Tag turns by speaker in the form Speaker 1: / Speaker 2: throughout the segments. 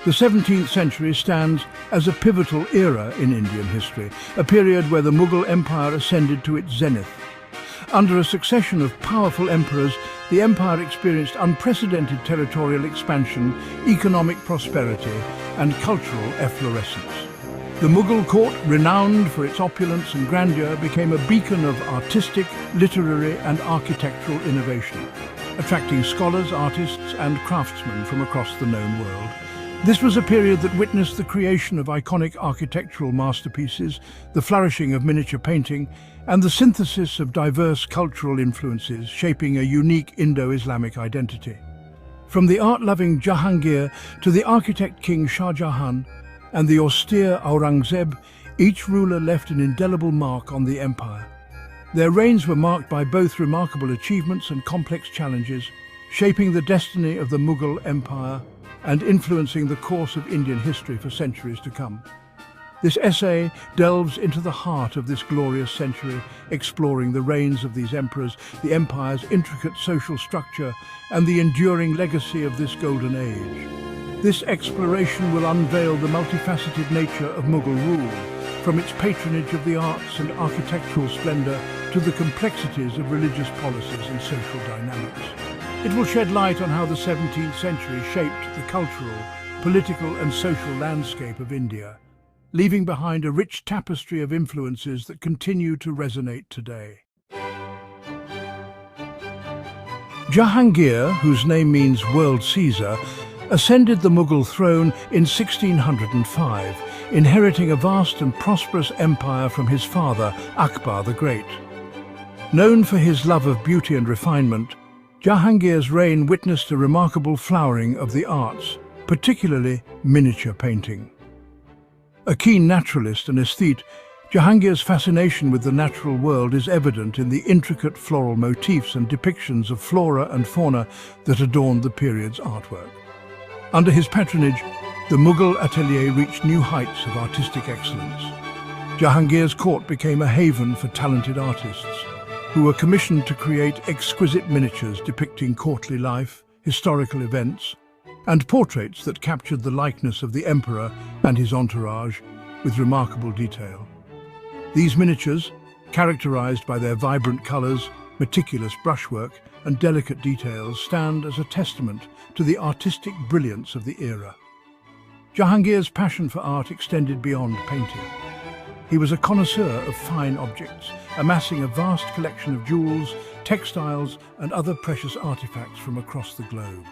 Speaker 1: The 17th century stands as a pivotal era in Indian history, a period where the Mughal Empire ascended to its zenith. Under a succession of powerful emperors, the empire experienced unprecedented territorial expansion, economic prosperity, and cultural efflorescence. The Mughal Court, renowned for its opulence and grandeur, became a beacon of artistic, literary, and architectural innovation, attracting scholars, artists, and craftsmen from across the known world. This was a period that witnessed the creation of iconic architectural masterpieces, the flourishing of miniature painting, and the synthesis of diverse cultural influences, shaping a unique Indo-Islamic identity. From the art-loving Jahangir to the architect King Shah Jahan and the austere Aurangzeb, each ruler left an indelible mark on the empire. Their reigns were marked by both remarkable achievements and complex challenges, shaping the destiny of the Mughal Empire and influencing the course of Indian history for centuries to come. This essay delves into the heart of this glorious century, exploring the reigns of these emperors, the empire's intricate social structure, and the enduring legacy of this golden age. This exploration will unveil the multifaceted nature of Mughal rule, from its patronage of the arts and architectural splendor to the complexities of religious policies and social dynamics. It will shed light on how the 17th century shaped the cultural, political and social landscape of India, leaving behind a rich tapestry of influences that continue to resonate today. Jahangir, whose name means World Caesar, ascended the Mughal throne in 1605, inheriting a vast and prosperous empire from his father, Akbar the Great. Known for his love of beauty and refinement, Jahangir's reign witnessed a remarkable flowering of the arts, particularly miniature painting. A keen naturalist and aesthete, Jahangir's fascination with the natural world is evident in the intricate floral motifs and depictions of flora and fauna that adorned the period's artwork. Under his patronage, the Mughal atelier reached new heights of artistic excellence. Jahangir's court became a haven for talented artists, who were commissioned to create exquisite miniatures depicting courtly life, historical events, and portraits that captured the likeness of the emperor and his entourage with remarkable detail. These miniatures, characterized by their vibrant colors, meticulous brushwork, and delicate details, stand as a testament to the artistic brilliance of the era. Jahangir's passion for art extended beyond painting. He was a connoisseur of fine objects, amassing a vast collection of jewels, textiles, and other precious artifacts from across the globe.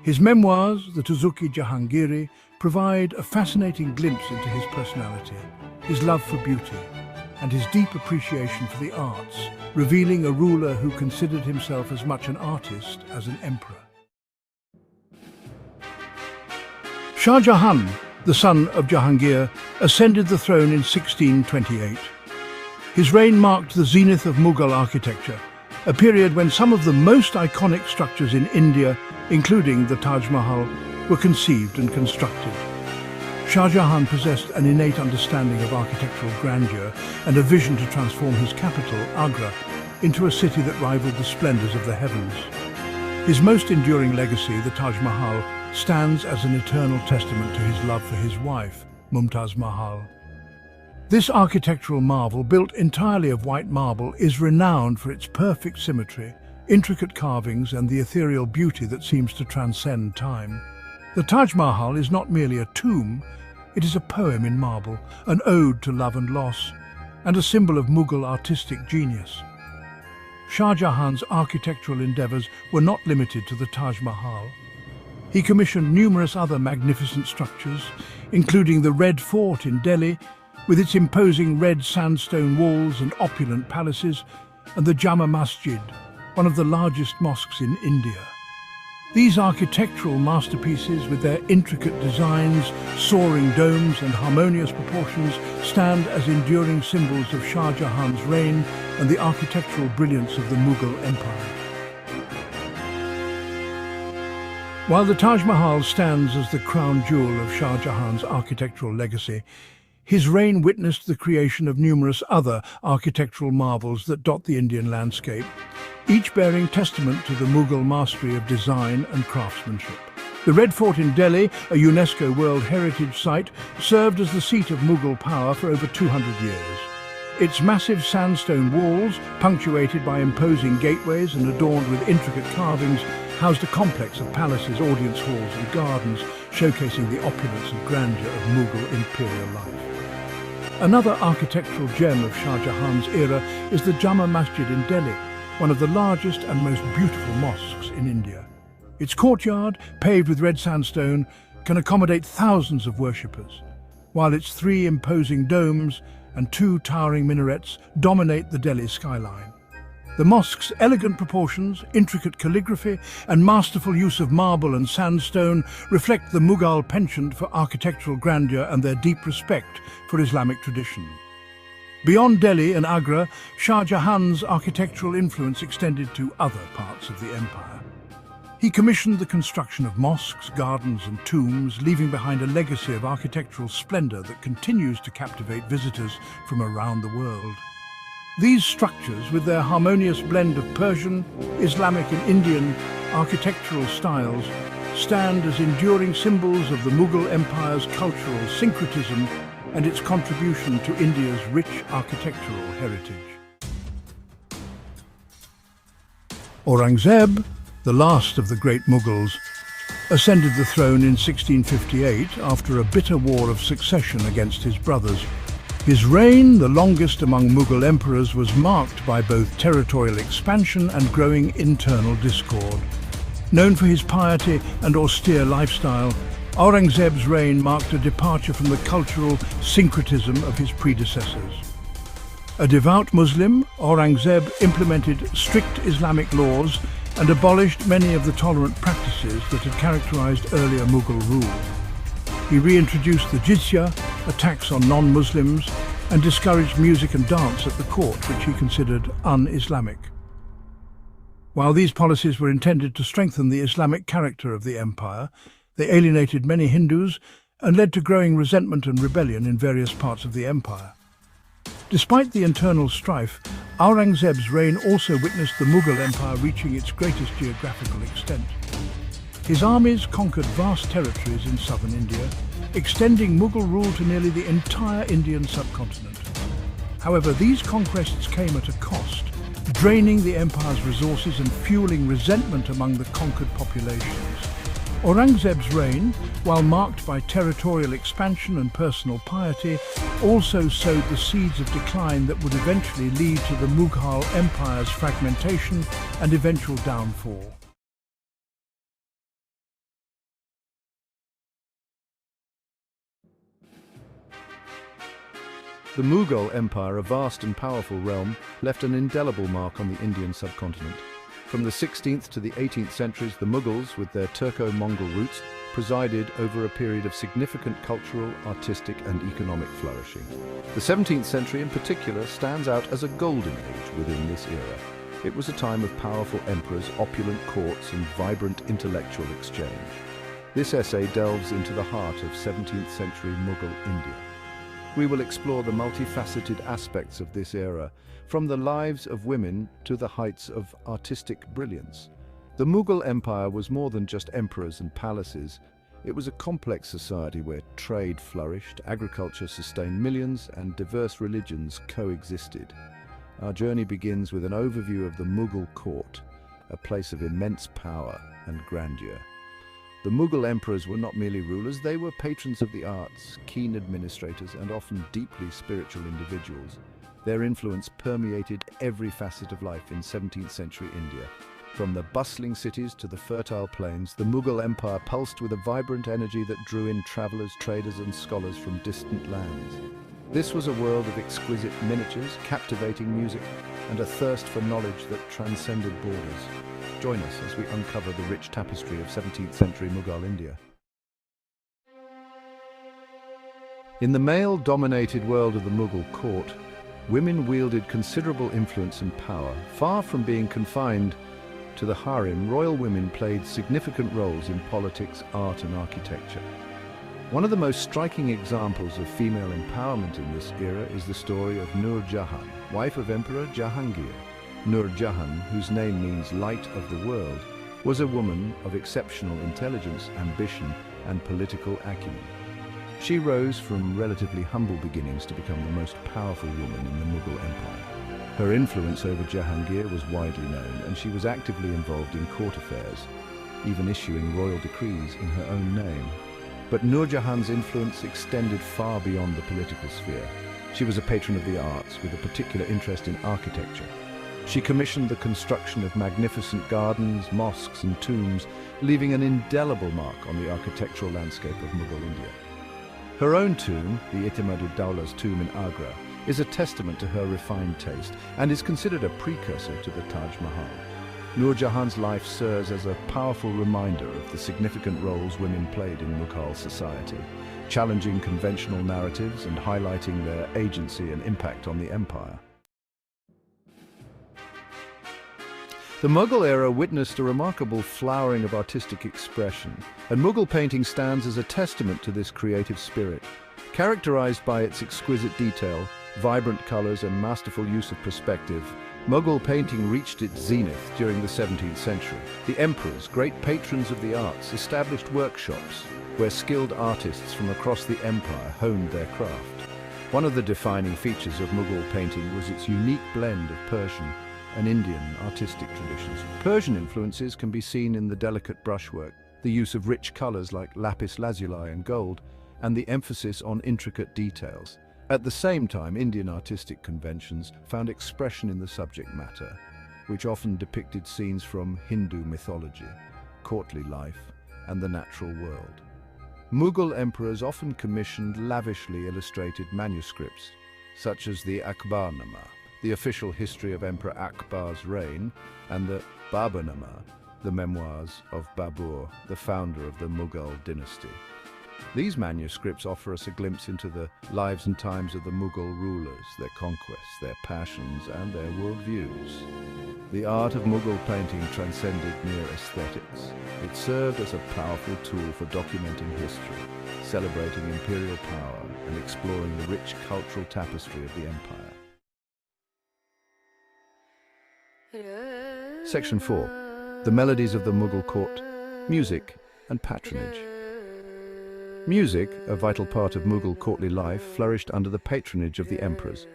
Speaker 1: His memoirs, the Tuzuki Jahangiri, provide a fascinating glimpse into his personality, his love for beauty, and his deep appreciation for the arts, revealing a ruler who considered himself as much an artist as an emperor. Shah Jahan, the son of Jahangir, ascended the throne in 1628. His reign marked the zenith of Mughal architecture, a period when some of the most iconic structures in India, including the Taj Mahal, were conceived and constructed. Shah Jahan possessed an innate understanding of architectural grandeur and a vision to transform his capital, Agra, into a city that rivaled the splendors of the heavens. His most enduring legacy, the Taj Mahal, stands as an eternal testament to his love for his wife, Mumtaz Mahal. This architectural marvel, built entirely of white marble, is renowned for its perfect symmetry, intricate carvings, and the ethereal beauty that seems to transcend time. The Taj Mahal is not merely a tomb, it is a poem in marble, an ode to love and loss, and a symbol of Mughal artistic genius. Shah Jahan's architectural endeavors were not limited to the Taj Mahal. He commissioned numerous other magnificent structures, including the Red Fort in Delhi, with its imposing red sandstone walls and opulent palaces, and the Jama Masjid, one of the largest mosques in India. These architectural masterpieces, with their intricate designs, soaring domes and harmonious proportions, stand as enduring symbols of Shah Jahan's reign and the architectural brilliance of the Mughal Empire. While the Taj Mahal stands as the crown jewel of Shah Jahan's architectural legacy, his reign witnessed the creation of numerous other architectural marvels that dot the Indian landscape, each bearing testament to the Mughal mastery of design and craftsmanship. The Red Fort in Delhi, a UNESCO World Heritage Site, served as the seat of Mughal power for over 200 years. Its massive sandstone walls, punctuated by imposing gateways and adorned with intricate carvings, housed a complex of palaces, audience halls and gardens, showcasing the opulence and grandeur of Mughal imperial life. Another architectural gem of Shah Jahan's era is the Jama Masjid in Delhi, one of the largest and most beautiful mosques in India. Its courtyard, paved with red sandstone, can accommodate thousands of worshippers, while its 3 imposing domes and 2 towering minarets dominate the Delhi skyline. The mosque's elegant proportions, intricate calligraphy, and masterful use of marble and sandstone reflect the Mughal penchant for architectural grandeur and their deep respect for Islamic tradition. Beyond Delhi and Agra, Shah Jahan's architectural influence extended to other parts of the empire. He commissioned the construction of mosques, gardens and tombs, leaving behind a legacy of architectural splendor that continues to captivate visitors from around the world. These structures, with their harmonious blend of Persian, Islamic and Indian architectural styles, stand as enduring symbols of the Mughal Empire's cultural syncretism and its contribution to India's rich architectural heritage. Aurangzeb, the last of the great Mughals, ascended the throne in 1658 after a bitter war of succession against his brothers. His reign, the longest among Mughal emperors, was marked by both territorial expansion and growing internal discord. Known for his piety and austere lifestyle, Aurangzeb's reign marked a departure from the cultural syncretism of his predecessors. A devout Muslim, Aurangzeb implemented strict Islamic laws and abolished many of the tolerant practices that had characterized earlier Mughal rule. He reintroduced the jizya, a tax on non-Muslims, and discouraged music and dance at the court, which he considered un-Islamic. While these policies were intended to strengthen the Islamic character of the empire, they alienated many Hindus and led to growing resentment and rebellion in various parts of the empire. Despite the internal strife, Aurangzeb's reign also witnessed the Mughal Empire reaching its greatest geographical extent. His armies conquered vast territories in southern India, extending Mughal rule to nearly the entire Indian subcontinent. However, these conquests came at a cost, draining the empire's resources and fueling resentment among the conquered populations. Aurangzeb's reign, while marked by territorial expansion and personal piety, also sowed the seeds of decline that would eventually lead to the Mughal Empire's fragmentation and eventual downfall.
Speaker 2: The Mughal Empire, a vast and powerful realm, left an indelible mark on the Indian subcontinent. From the 16th to the 18th centuries, the Mughals, with their Turco-Mongol roots, presided over a period of significant cultural, artistic and economic flourishing. The 17th century in particular stands out as a golden age within this era. It was a time of powerful emperors, opulent courts and vibrant intellectual exchange. This essay delves into the heart of 17th century Mughal India. We will explore the multifaceted aspects of this era, from the lives of women to the heights of artistic brilliance. The Mughal Empire was more than just emperors and palaces. It was a complex society where trade flourished, agriculture sustained millions, and diverse religions coexisted. Our journey begins with an overview of the Mughal Court, a place of immense power and grandeur. The Mughal emperors were not merely rulers, they were patrons of the arts, keen administrators, and often deeply spiritual individuals. Their influence permeated every facet of life in 17th century India. From the bustling cities to the fertile plains, the Mughal Empire pulsed with a vibrant energy that drew in travelers, traders, and scholars from distant lands. This was a world of exquisite miniatures, captivating music, and a thirst for knowledge that transcended borders. Join us as we uncover the rich tapestry of 17th century Mughal India. In the male-dominated world of the Mughal court, women wielded considerable influence and power. Far from being confined to the harem, royal women played significant roles in politics, art and architecture. One of the most striking examples of female empowerment in this era is the story of Nur Jahan, wife of Emperor Jahangir. Nur Jahan, whose name means light of the world, was a woman of exceptional intelligence, ambition, and political acumen. She rose from relatively humble beginnings to become the most powerful woman in the Mughal Empire. Her influence over Jahangir was widely known, and she was actively involved in court affairs, even issuing royal decrees in her own name. But Nur Jahan's influence extended far beyond the political sphere. She was a patron of the arts, with a particular interest in architecture. She commissioned the construction of magnificent gardens, mosques, and tombs, leaving an indelible mark on the architectural landscape of Mughal India. Her own tomb, the Itimad-ud-Dawla's tomb in Agra, is a testament to her refined taste and is considered a precursor to the Taj Mahal. Nur Jahan's life serves as a powerful reminder of the significant roles women played in Mughal society, challenging conventional narratives and highlighting their agency and impact on the empire. The Mughal era witnessed a remarkable flowering of artistic expression, and Mughal painting stands as a testament to this creative spirit. Characterized by its exquisite detail, vibrant colors, and masterful use of perspective, Mughal painting reached its zenith during the 17th century. The emperors, great patrons of the arts, established workshops where skilled artists from across the empire honed their craft. One of the defining features of Mughal painting was its unique blend of Persian and Indian artistic traditions. Persian influences can be seen in the delicate brushwork, the use of rich colors like lapis lazuli and gold, and the emphasis on intricate details. At the same time, Indian artistic conventions found expression in the subject matter, which often depicted scenes from Hindu mythology, courtly life, and the natural world. Mughal emperors often commissioned lavishly illustrated manuscripts, such as the Akbarnama, the official history of Emperor Akbar's reign, and the Baburnama, the memoirs of Babur, the founder of the Mughal dynasty. These manuscripts offer us a glimpse into the lives and times of the Mughal rulers, their conquests, their passions, and their worldviews. The art of Mughal painting transcended mere aesthetics. It served as a powerful tool for documenting history, celebrating imperial power, and exploring the rich cultural tapestry of the empire. Section 4. The melodies of the Mughal court, music and patronage. Music, a vital part of Mughal courtly life, flourished under the patronage of the emperors,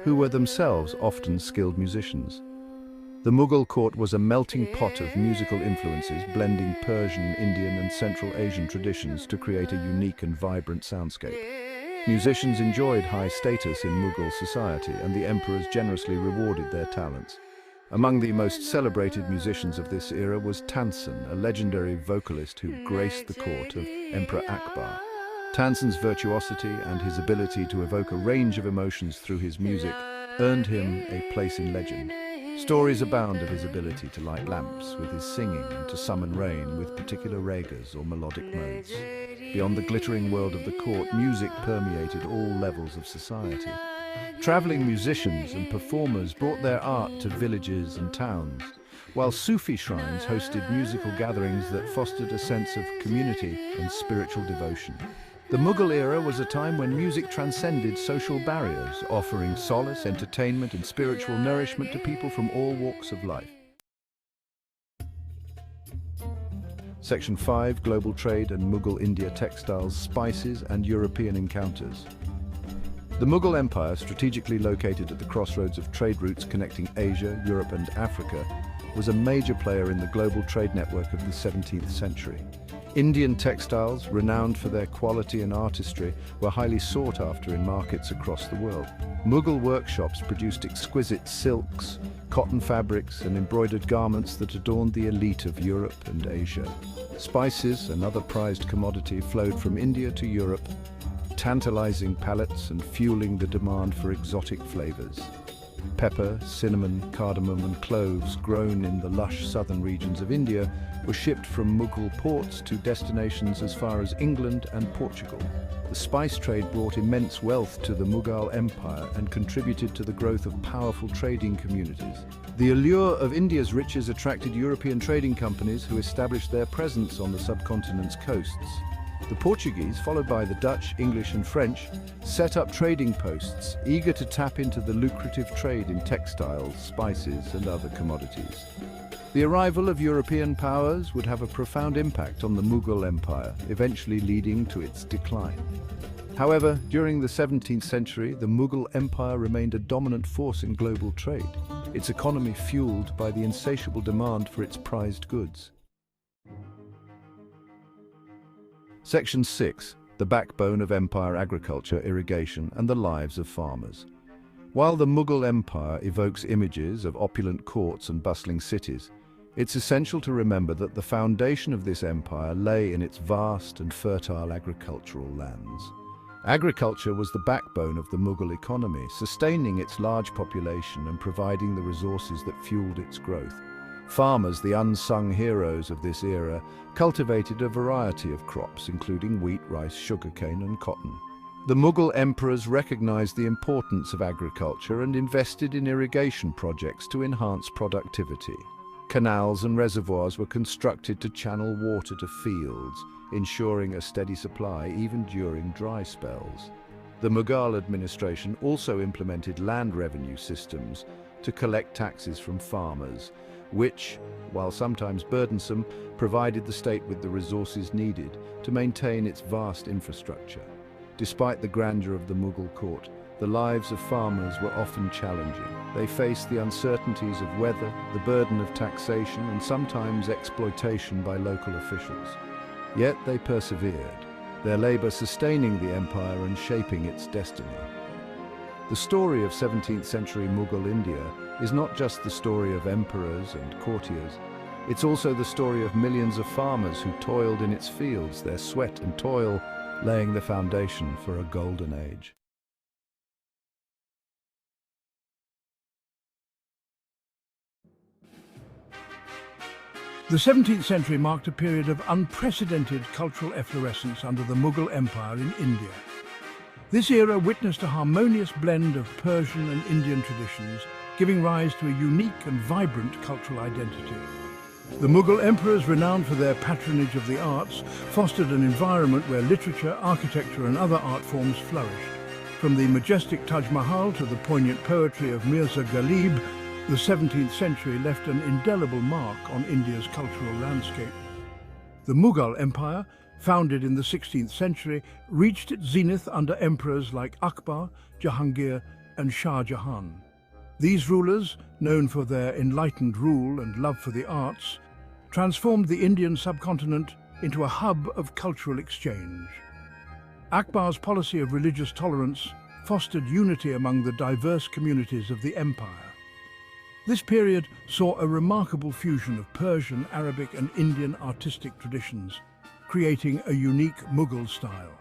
Speaker 2: who were themselves often skilled musicians. The Mughal court was a melting pot of musical influences, blending Persian, Indian, and Central Asian traditions to create a unique and vibrant soundscape. Musicians enjoyed high status in Mughal society, and the emperors generously rewarded their talents. Among the most celebrated musicians of this era was Tansen, a legendary vocalist who graced the court of Emperor Akbar. Tansen's virtuosity and his ability to evoke a range of emotions through his music earned him a place in legend. Stories abound of his ability to light lamps with his singing and to summon rain with particular ragas or melodic modes. Beyond the glittering world of the court, music permeated all levels of society. Traveling musicians and performers brought their art to villages and towns, while Sufi shrines hosted musical gatherings that fostered a sense of community and spiritual devotion. The Mughal era was a time when music transcended social barriers, offering solace, entertainment, and spiritual nourishment to people from all walks of life. Section 5. Global trade and Mughal India textiles, spices, and European encounters. The Mughal Empire, strategically located at the crossroads of trade routes connecting Asia, Europe, and Africa, was a major player in the global trade network of the 17th century. Indian textiles, renowned for their quality and artistry, were highly sought after in markets across the world. Mughal workshops produced exquisite silks, cotton fabrics, and embroidered garments that adorned the elite of Europe and Asia. Spices, another prized commodity, flowed from India to Europe, tantalizing palates and fueling the demand for exotic flavors. Pepper, cinnamon, cardamom, and cloves, grown in the lush southern regions of India, were shipped from Mughal ports to destinations as far as England and Portugal. The spice trade brought immense wealth to the Mughal Empire and contributed to the growth of powerful trading communities. The allure of India's riches attracted European trading companies who established their presence on the subcontinent's coasts. The Portuguese, followed by the Dutch, English, and French, set up trading posts, eager to tap into the lucrative trade in textiles, spices, and other commodities. The arrival of European powers would have a profound impact on the Mughal Empire, eventually leading to its decline. However, during the 17th century, the Mughal Empire remained a dominant force in global trade, its economy fueled by the insatiable demand for its prized goods. Section 6. The backbone of empire: agriculture, irrigation, and the lives of farmers. While the Mughal Empire evokes images of opulent courts and bustling cities, it's essential to remember that the foundation of this empire lay in its vast and fertile agricultural lands. Agriculture was the backbone of the Mughal economy, sustaining its large population and providing the resources that fueled its growth. Farmers, the unsung heroes of this era, cultivated a variety of crops, including wheat, rice, sugarcane, and cotton. The Mughal emperors recognized the importance of agriculture and invested in irrigation projects to enhance productivity. Canals and reservoirs were constructed to channel water to fields, ensuring a steady supply even during dry spells. The Mughal administration also implemented land revenue systems to collect taxes from farmers, which, while sometimes burdensome, provided the state with the resources needed to maintain its vast infrastructure. Despite the grandeur of the Mughal court, the lives of farmers were often challenging. They faced the uncertainties of weather, the burden of taxation, and sometimes exploitation by local officials. Yet they persevered, their labor sustaining the empire and shaping its destiny. The story of 17th century Mughal India is not just the story of emperors and courtiers, it's also the story of millions of farmers who toiled in its fields, their sweat and toil laying the foundation for a golden age.
Speaker 1: The 17th century marked a period of unprecedented cultural efflorescence under the Mughal Empire in India. This era witnessed a harmonious blend of Persian and Indian traditions, giving rise to a unique and vibrant cultural identity. The Mughal emperors, renowned for their patronage of the arts, fostered an environment where literature, architecture, and other art forms flourished. From the majestic Taj Mahal to the poignant poetry of Mirza Ghalib, the 17th century left an indelible mark on India's cultural landscape. The Mughal Empire, founded in the 16th century, reached its zenith under emperors like Akbar, Jahangir, and Shah Jahan. These rulers, known for their enlightened rule and love for the arts, transformed the Indian subcontinent into a hub of cultural exchange. Akbar's policy of religious tolerance fostered unity among the diverse communities of the empire. This period saw a remarkable fusion of Persian, Arabic, and Indian artistic traditions, creating a unique Mughal style.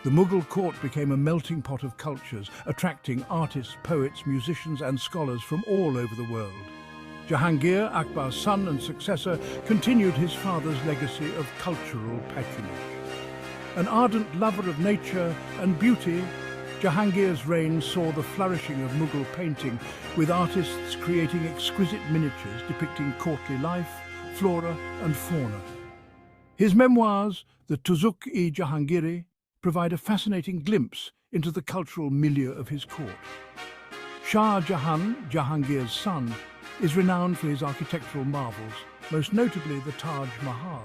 Speaker 1: The Mughal court became a melting pot of cultures, attracting artists, poets, musicians, and scholars from all over the world. Jahangir, Akbar's son and successor, continued his father's legacy of cultural patronage. An ardent lover of nature and beauty, Jahangir's reign saw the flourishing of Mughal painting, with artists creating exquisite miniatures depicting courtly life, flora and fauna. His memoirs, the Tuzuk-i-Jahangiri, provide a fascinating glimpse into the cultural milieu of his court. Shah Jahan, Jahangir's son, is renowned for his architectural marvels, most notably the Taj Mahal,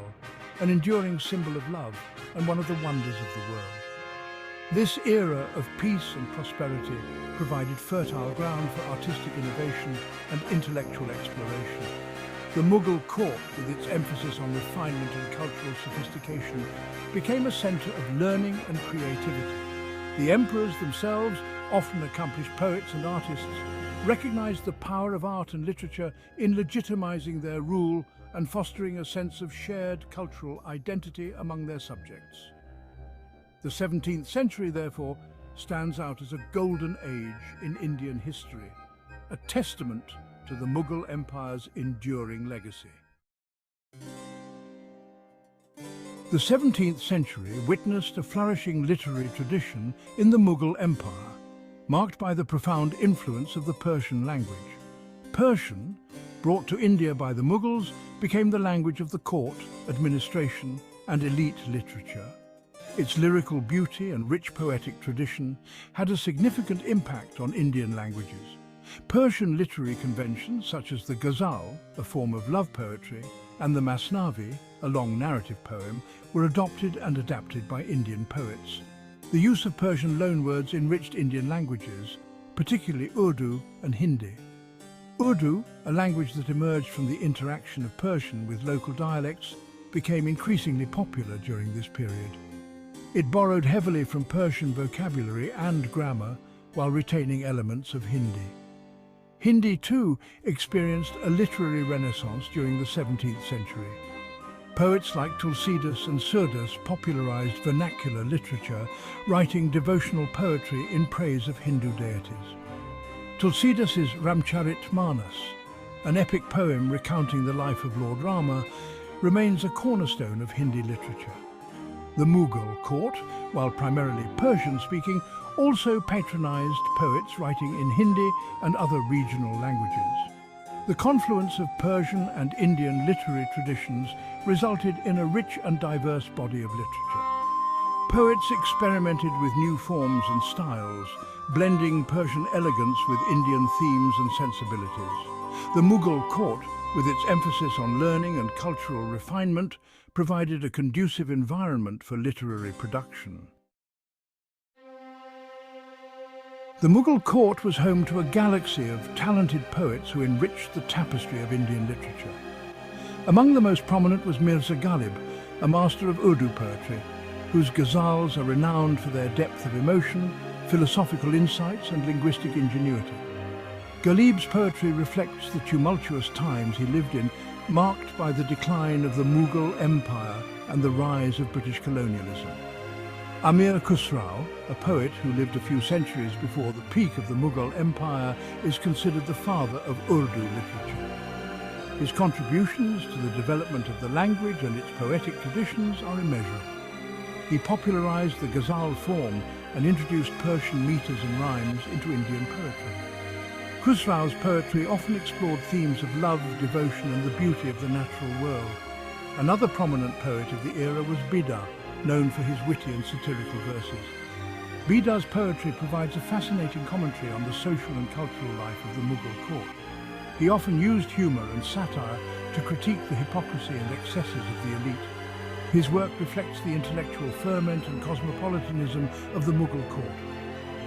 Speaker 1: an enduring symbol of love and one of the wonders of the world. This era of peace and prosperity provided fertile ground for artistic innovation and intellectual exploration. The Mughal court, with its emphasis on refinement and cultural sophistication, became a centre of learning and creativity. The emperors themselves, often accomplished poets and artists, recognized the power of art and literature in legitimizing their rule and fostering a sense of shared cultural identity among their subjects. The 17th century, therefore, stands out as a golden age in Indian history, a testament to the Mughal Empire's enduring legacy. The 17th century witnessed a flourishing literary tradition in the Mughal Empire, marked by the profound influence of the Persian language. Persian, brought to India by the Mughals, became the language of the court, administration, and elite literature. Its lyrical beauty and rich poetic tradition had a significant impact on Indian languages. Persian literary conventions such as the ghazal, a form of love poetry, and the masnavi, a long narrative poem, were adopted and adapted by Indian poets. The use of Persian loanwords enriched Indian languages, particularly Urdu and Hindi. Urdu, a language that emerged from the interaction of Persian with local dialects, became increasingly popular during this period. It borrowed heavily from Persian vocabulary and grammar while retaining elements of Hindi. Hindi, too, experienced a literary renaissance during the 17th century. Poets like Tulsidas and Surdas popularized vernacular literature, writing devotional poetry in praise of Hindu deities. Tulsidas' Ramcharitmanas, an epic poem recounting the life of Lord Rama, remains a cornerstone of Hindi literature. The Mughal Court, while primarily Persian-speaking, also patronized poets writing in Hindi and other regional languages. The confluence of Persian and Indian literary traditions resulted in a rich and diverse body of literature. Poets experimented with new forms and styles, blending Persian elegance with Indian themes and sensibilities. The Mughal Court, with its emphasis on learning and cultural refinement, provided a conducive environment for literary production. The Mughal Court was home to a galaxy of talented poets who enriched the tapestry of Indian literature. Among the most prominent was Mirza Ghalib, a master of Urdu poetry, whose ghazals are renowned for their depth of emotion, philosophical insights and linguistic ingenuity. Ghalib's poetry reflects the tumultuous times he lived in, marked by the decline of the Mughal Empire and the rise of British colonialism. Amir Khusrau, a poet who lived a few centuries before the peak of the Mughal Empire, is considered the father of Urdu literature. His contributions to the development of the language and its poetic traditions are immeasurable. He popularized the ghazal form and introduced Persian meters and rhymes into Indian poetry. Khusrau's poetry often explored themes of love, devotion and the beauty of the natural world. Another prominent poet of the era was Bida, known for his witty and satirical verses. Bida's poetry provides a fascinating commentary on the social and cultural life of the Mughal court. He often used humor and satire to critique the hypocrisy and excesses of the elite. His work reflects the intellectual ferment and cosmopolitanism of the Mughal court.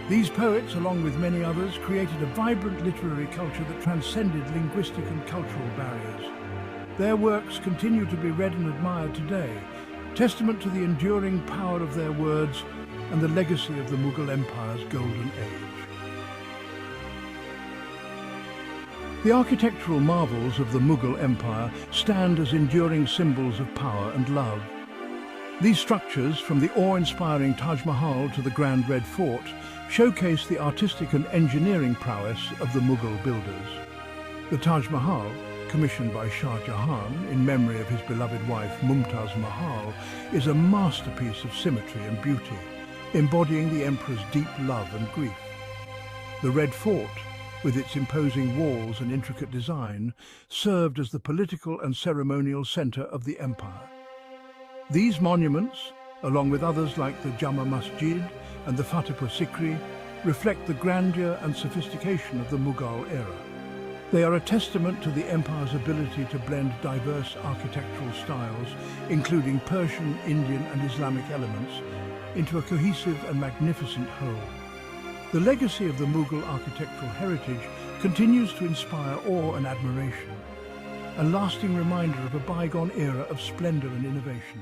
Speaker 1: These poets, along with many others, created a vibrant literary culture that transcended linguistic and cultural barriers. Their works continue to be read and admired today, testament to the enduring power of their words and the legacy of the Mughal Empire's golden age. The architectural marvels of the Mughal Empire stand as enduring symbols of power and love. These structures, from the awe-inspiring Taj Mahal to the Grand Red Fort, showcase the artistic and engineering prowess of the Mughal builders. The Taj Mahal, commissioned by Shah Jahan in memory of his beloved wife Mumtaz Mahal, is a masterpiece of symmetry and beauty, embodying the emperor's deep love and grief. The Red Fort, with its imposing walls and intricate design, served as the political and ceremonial center of the empire. These monuments, along with others like the Jama Masjid and the Fatehpur Sikri, reflect the grandeur and sophistication of the Mughal era. They are a testament to the empire's ability to blend diverse architectural styles, including Persian, Indian and Islamic elements, into a cohesive and magnificent whole. The legacy of the Mughal architectural heritage continues to inspire awe and admiration, a lasting reminder of a bygone era of splendor and innovation.